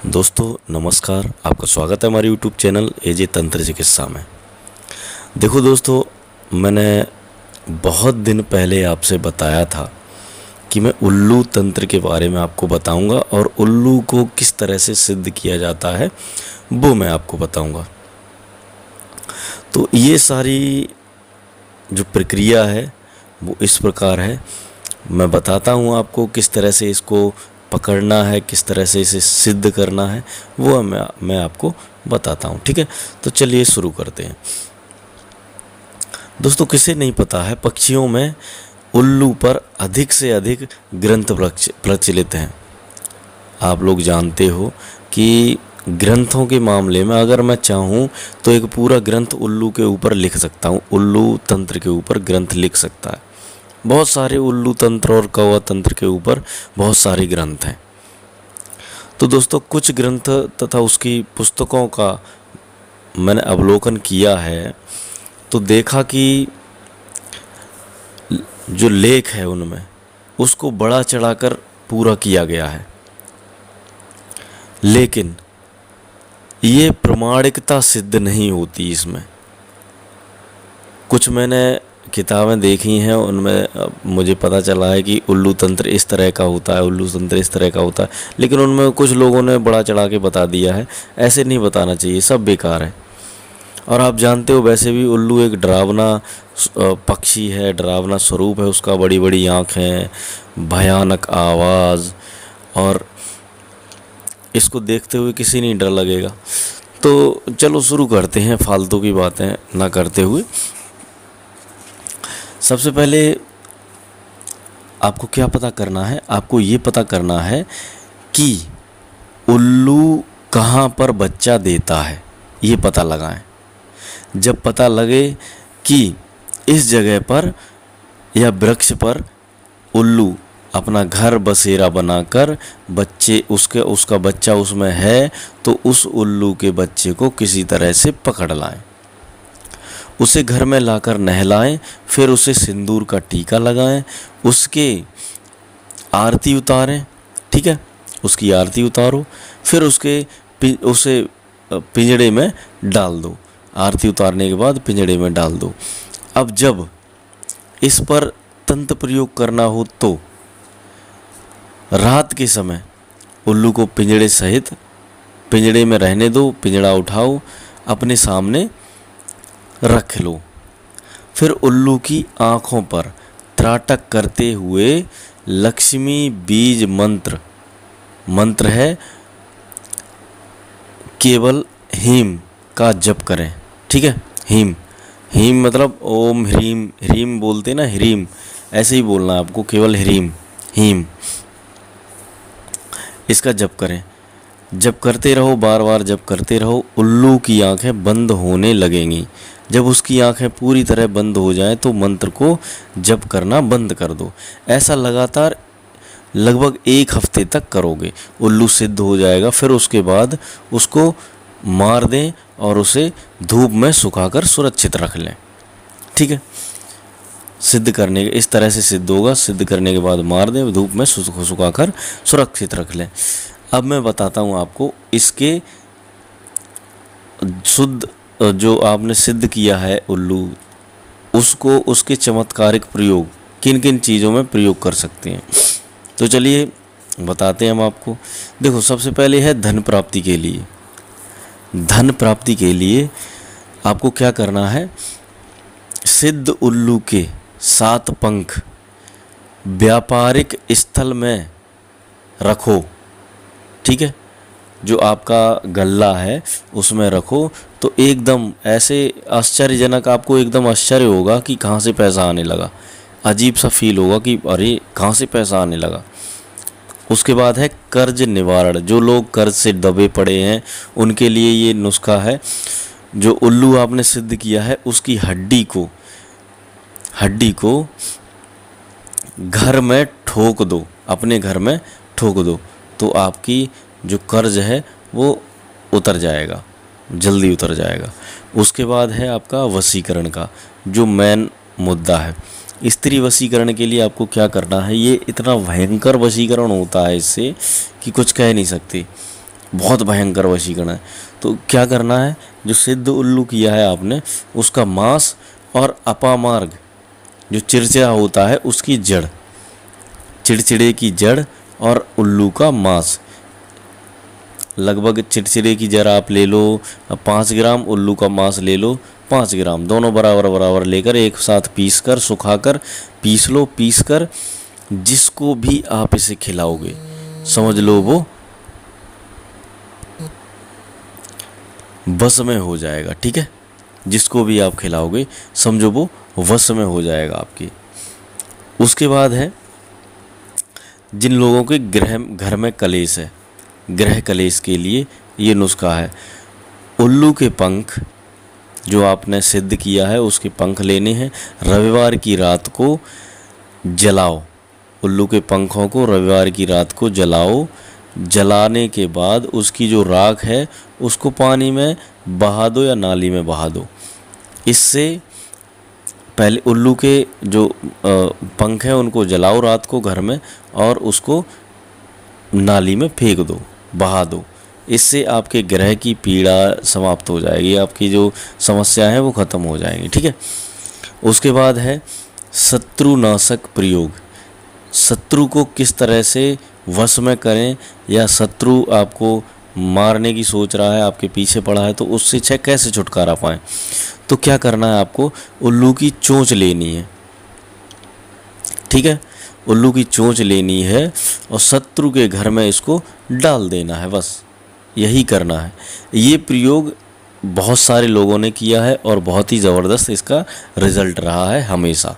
दोस्तों नमस्कार, आपका स्वागत है हमारे यूट्यूब चैनल एजे तंत्र चिकित्सा में। देखो दोस्तों, मैंने बहुत दिन पहले आपसे बताया था कि मैं उल्लू तंत्र के बारे में आपको बताऊंगा और उल्लू को किस तरह से सिद्ध किया जाता है वो मैं आपको बताऊंगा। तो ये सारी जो प्रक्रिया है वो इस प्रकार है। मैं बताता हूँ आपको किस तरह से इसको पकड़ना है, किस तरह से इसे सिद्ध करना है, वो मैं आपको बताता हूँ। ठीक है, तो चलिए शुरू करते हैं। दोस्तों, किसे नहीं पता है, पक्षियों में उल्लू पर अधिक से अधिक ग्रंथ प्रचलित हैं। आप लोग जानते हो कि ग्रंथों के मामले में अगर मैं चाहूँ तो एक पूरा ग्रंथ उल्लू के ऊपर लिख सकता हूँ, उल्लू तंत्र के ऊपर ग्रंथ लिख सकता है। बहुत सारे उल्लू तंत्र और कौवा तंत्र के ऊपर बहुत सारे ग्रंथ हैं। तो दोस्तों, कुछ ग्रंथ तथा उसकी पुस्तकों का मैंने अवलोकन किया है तो देखा कि जो लेख है उनमें उसको बड़ा चढ़ाकर पूरा किया गया है, लेकिन ये प्रमाणिकता सिद्ध नहीं होती इसमें। कुछ मैंने किताबें देखी हैं, उनमें मुझे पता चला है कि उल्लू तंत्र इस तरह का होता है, उल्लू तंत्र इस तरह का होता है, लेकिन उनमें कुछ लोगों ने बड़ा चढ़ा के बता दिया है। ऐसे नहीं बताना चाहिए, सब बेकार है। और आप जानते हो वैसे भी उल्लू एक डरावना पक्षी है, डरावना स्वरूप है उसका। बड़ी बड़ी आँखें, भयानक आवाज़, और इसको देखते हुए किसी नहीं डर लगेगा। तो चलो शुरू करते हैं, फालतू की बातें ना करते हुए। सबसे पहले आपको क्या पता करना है, आपको ये पता करना है कि उल्लू कहाँ पर बच्चा देता है, ये पता लगाएं। जब पता लगे कि इस जगह पर या वृक्ष पर उल्लू अपना घर बसेरा बनाकर उसका बच्चा उसमें है, तो उस उल्लू के बच्चे को किसी तरह से पकड़ लाएं, उसे घर में लाकर नहलाएं, फिर उसे सिंदूर का टीका लगाएं, उसके आरती उतारें। ठीक है, उसकी आरती उतारो, फिर उसे पिंजड़े में डाल दो। आरती उतारने के बाद पिंजड़े में डाल दो। अब जब इस पर तंत्र प्रयोग करना हो तो रात के समय उल्लू को पिंजड़े सहित पिंजड़े में रहने दो, पिंजड़ा उठाओ, अपने सामने रख लो। फिर उल्लू की आँखों पर त्राटक करते हुए लक्ष्मी बीज मंत्र है, केवल हीम का जप करें। ठीक है, हीम मतलब ओम ह्रीम, ह्रीम बोलते ना, ह्रीम, ऐसे ही बोलना है आपको, केवल हीम, इसका जप करें। जब करते रहो, बार बार जब करते रहो, उल्लू की आंखें बंद होने लगेंगी। जब उसकी आंखें पूरी तरह बंद हो जाएं तो मंत्र को जप करना बंद कर दो। ऐसा लगातार लगभग 1 हफ्ते तक करोगे, उल्लू सिद्ध हो जाएगा। फिर उसके बाद उसको मार दें और उसे धूप में सुखाकर सुरक्षित रख लें। ठीक है, सिद्ध करने के इस तरह से सिद्ध होगा। सिद्ध करने के बाद मार दें, धूप में सुखाकर सुरक्षित रख लें। अब मैं बताता हूँ आपको इसके शुद्ध जो आपने सिद्ध किया है उल्लू, उसको उसके चमत्कारिक प्रयोग किन किन चीज़ों में प्रयोग कर सकते हैं, तो चलिए बताते हैं हम आपको। देखो, सबसे पहले है धन प्राप्ति के लिए। धन प्राप्ति के लिए आपको क्या करना है, सिद्ध उल्लू के 7 पंख व्यापारिक स्थल में रखो। ठीक है, जो आपका गल्ला है उसमें रखो, तो एकदम ऐसे आश्चर्यजनक, आपको एकदम आश्चर्य होगा कि कहाँ से पैसा आने लगा। अजीब सा फील होगा कि अरे कहाँ से पैसा आने लगा। उसके बाद है कर्ज निवारण। जो लोग कर्ज से दबे पड़े हैं उनके लिए ये नुस्खा है। जो उल्लू आपने सिद्ध किया है उसकी हड्डी को घर में ठोक दो, अपने घर में ठोक दो, तो आपकी जो कर्ज है वो उतर जाएगा, जल्दी उतर जाएगा। उसके बाद है आपका वशीकरण का जो मेन मुद्दा है। स्त्री वशीकरण के लिए आपको क्या करना है, ये इतना भयंकर वशीकरण होता है इससे कि कुछ कह नहीं सकते। बहुत भयंकर वशीकरण है। तो क्या करना है, जो सिद्ध उल्लू किया है आपने, उसका मांस और अपामार्ग जो चिड़चिड़ा होता है उसकी जड़, चिड़चिड़े की जड़ और उल्लू का मांस, लगभग चिड़चिड़े की जड़ आप ले लो 5 ग्राम, उल्लू का मांस ले लो 5 ग्राम, दोनों बराबर बराबर लेकर एक साथ पीस कर सुखाकर पीस लो। पीस कर जिसको भी आप इसे खिलाओगे समझ लो वो वश में हो जाएगा। ठीक है, जिसको भी आप खिलाओगे समझो वो वश में हो जाएगा आपकी। उसके बाद है जिन लोगों के घर में कलेश है, ग्रह कलेश के लिए ये नुस्खा है। उल्लू के पंख जो आपने सिद्ध किया है उसके पंख लेने हैं, रविवार की रात को जलाओ। उल्लू के पंखों को रविवार की रात को जलाओ। जलाने के बाद उसकी जो राख है उसको पानी में बहा दो या नाली में बहा दो। इससे पहले उल्लू के जो पंख हैं उनको जलाओ रात को घर में और उसको नाली में फेंक दो, बहा दो। इससे आपके ग्रह की पीड़ा समाप्त हो जाएगी, आपकी जो समस्या है वो ख़त्म हो जाएंगी। ठीक है, उसके बाद है शत्रुनाशक प्रयोग। शत्रु को किस तरह से वश में करें, या शत्रु आपको मारने की सोच रहा है, आपके पीछे पड़ा है, तो उससे कैसे छुटकारा पाएं। तो क्या करना है आपको, उल्लू की चोंच लेनी है। ठीक है, उल्लू की चोंच लेनी है और शत्रु के घर में इसको डाल देना है, बस यही करना है। ये प्रयोग बहुत सारे लोगों ने किया है और बहुत ही ज़बरदस्त इसका रिज़ल्ट रहा है हमेशा।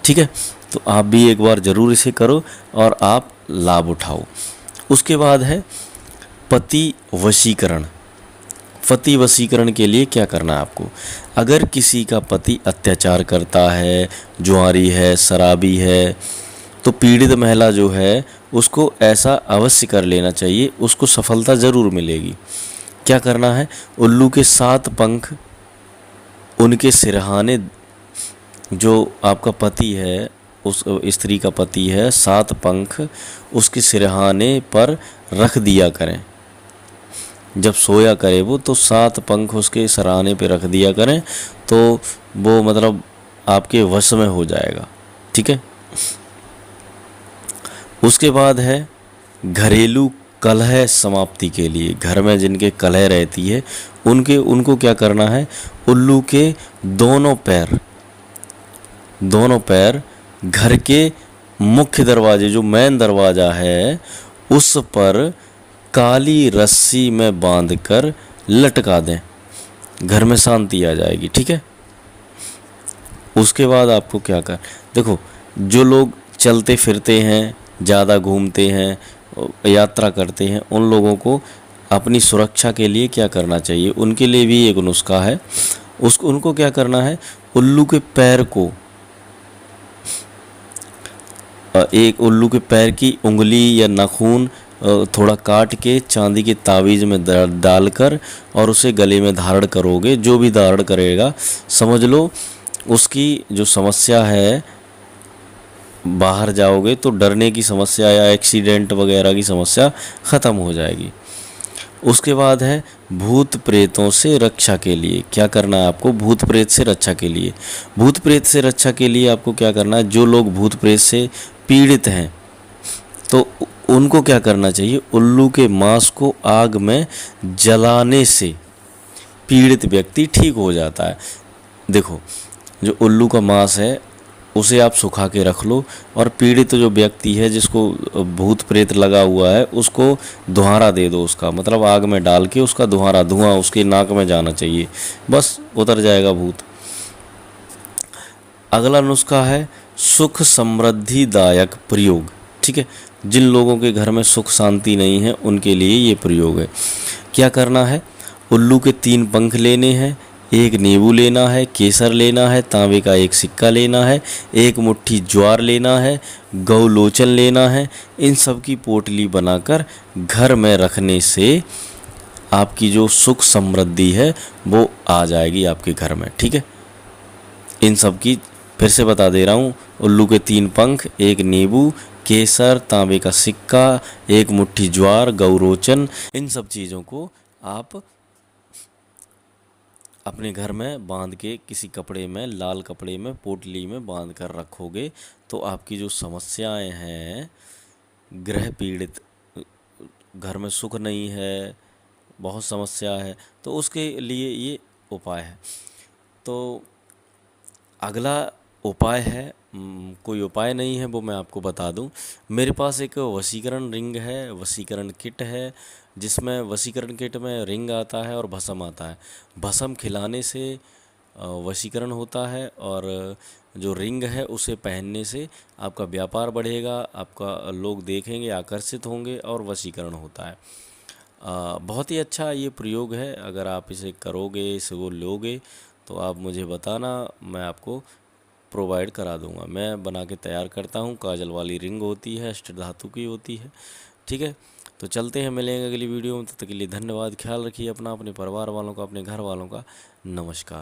ठीक है, तो आप भी एक बार ज़रूर इसे करो और आप लाभ उठाओ। उसके बाद है पति वशीकरण। पति वशीकरण के लिए क्या करना है आपको, अगर किसी का पति अत्याचार करता है, जुआरी है, शराबी है, तो पीड़ित महिला जो है उसको ऐसा अवश्य कर लेना चाहिए, उसको सफलता ज़रूर मिलेगी। क्या करना है, उल्लू के 7 पंख उनके सिरहाने, जो आपका पति है उस स्त्री का पति है, 7 पंख उसके सिरहाने पर रख दिया करें। जब सोया करे वो तो 7 पंख उसके सिरहाने पे रख दिया करें, तो वो मतलब आपके वश में हो जाएगा। ठीक है, उसके बाद है घरेलू कलह समाप्ति के लिए। घर में जिनके कलह रहती है उनको क्या करना है, उल्लू के दोनों पैर घर के मुख्य दरवाजे, जो मेन दरवाज़ा है, उस पर काली रस्सी में बांधकर लटका दें, घर में शांति आ जाएगी। ठीक है, उसके बाद आपको क्या कर, देखो जो लोग चलते फिरते हैं, ज़्यादा घूमते हैं, यात्रा करते हैं, उन लोगों को अपनी सुरक्षा के लिए क्या करना चाहिए, उनके लिए भी एक नुस्खा है। उनको क्या करना है, उल्लू के पैर को, एक उल्लू के पैर की उंगली या नाखून थोड़ा काट के चांदी के तावीज़ में डालकर और उसे गले में धारण करोगे। जो भी धारण करेगा समझ लो उसकी जो समस्या है, बाहर जाओगे तो डरने की समस्या या एक्सीडेंट वगैरह की समस्या ख़त्म हो जाएगी। उसके बाद है भूत प्रेतों से रक्षा के लिए। क्या करना है आपको, भूत प्रेत से रक्षा के लिए, भूत प्रेत से रक्षा के लिए आपको क्या करना है, जो लोग भूत प्रेत से पीड़ित हैं तो उनको क्या करना चाहिए, उल्लू के मांस को आग में जलाने से पीड़ित व्यक्ति ठीक हो जाता है। देखो जो उल्लू का मांस है उसे आप सुखा के रख लो और पीड़ित जो व्यक्ति है जिसको भूत प्रेत लगा हुआ है उसको धुआंरा दे दो, उसका मतलब आग में डाल के उसका धुआं उसके नाक में जाना चाहिए, बस उतर जाएगा भूत। अगला नुस्खा है सुख समृद्धिदायक प्रयोग। ठीक है, जिन लोगों के घर में सुख शांति नहीं है उनके लिए ये प्रयोग है। क्या करना है, उल्लू के 3 पंख लेने हैं, एक नींबू लेना है, केसर लेना है, तांबे का 1 सिक्का लेना है, 1 मुट्ठी ज्वार लेना है, गौलोचन लेना है। इन सब की पोटली बनाकर घर में रखने से आपकी जो सुख समृद्धि है वो आ जाएगी आपके घर में। ठीक है, इन सब की फिर से बता दे रहा हूँ, उल्लू के 3 पंख, 1 नींबू, केसर, तांबे का सिक्का, एक मुट्ठी ज्वार, गौरोचन, इन सब चीज़ों को आप अपने घर में बांध के किसी कपड़े में, लाल कपड़े में, पोटली में बांध कर रखोगे तो आपकी जो समस्याएं हैं, गृह पीड़ित, घर में सुख नहीं है, बहुत समस्या है, तो उसके लिए ये उपाय है। तो अगला उपाय है, कोई उपाय नहीं है, वो मैं आपको बता दूं। मेरे पास एक वशीकरण रिंग है, वशीकरण किट है, जिसमें वशीकरण किट में रिंग आता है और भस्म आता है। भस्म खिलाने से वशीकरण होता है, और जो रिंग है उसे पहनने से आपका व्यापार बढ़ेगा, आपका लोग देखेंगे, आकर्षित होंगे और वशीकरण होता है। बहुत ही अच्छा ये प्रयोग है। अगर आप इसे करोगे, इसे वो लोगे, तो आप मुझे बताना, मैं आपको प्रोवाइड करा दूंगा। मैं बना के तैयार करता हूँ। काजल वाली रिंग होती है, अष्ट धातु की होती है। ठीक है, तो चलते हैं, मिलेंगे अगली वीडियो में। तब तक के लिए धन्यवाद। ख्याल रखिए अपना, अपने परिवार वालों का, अपने घर वालों का। नमस्कार।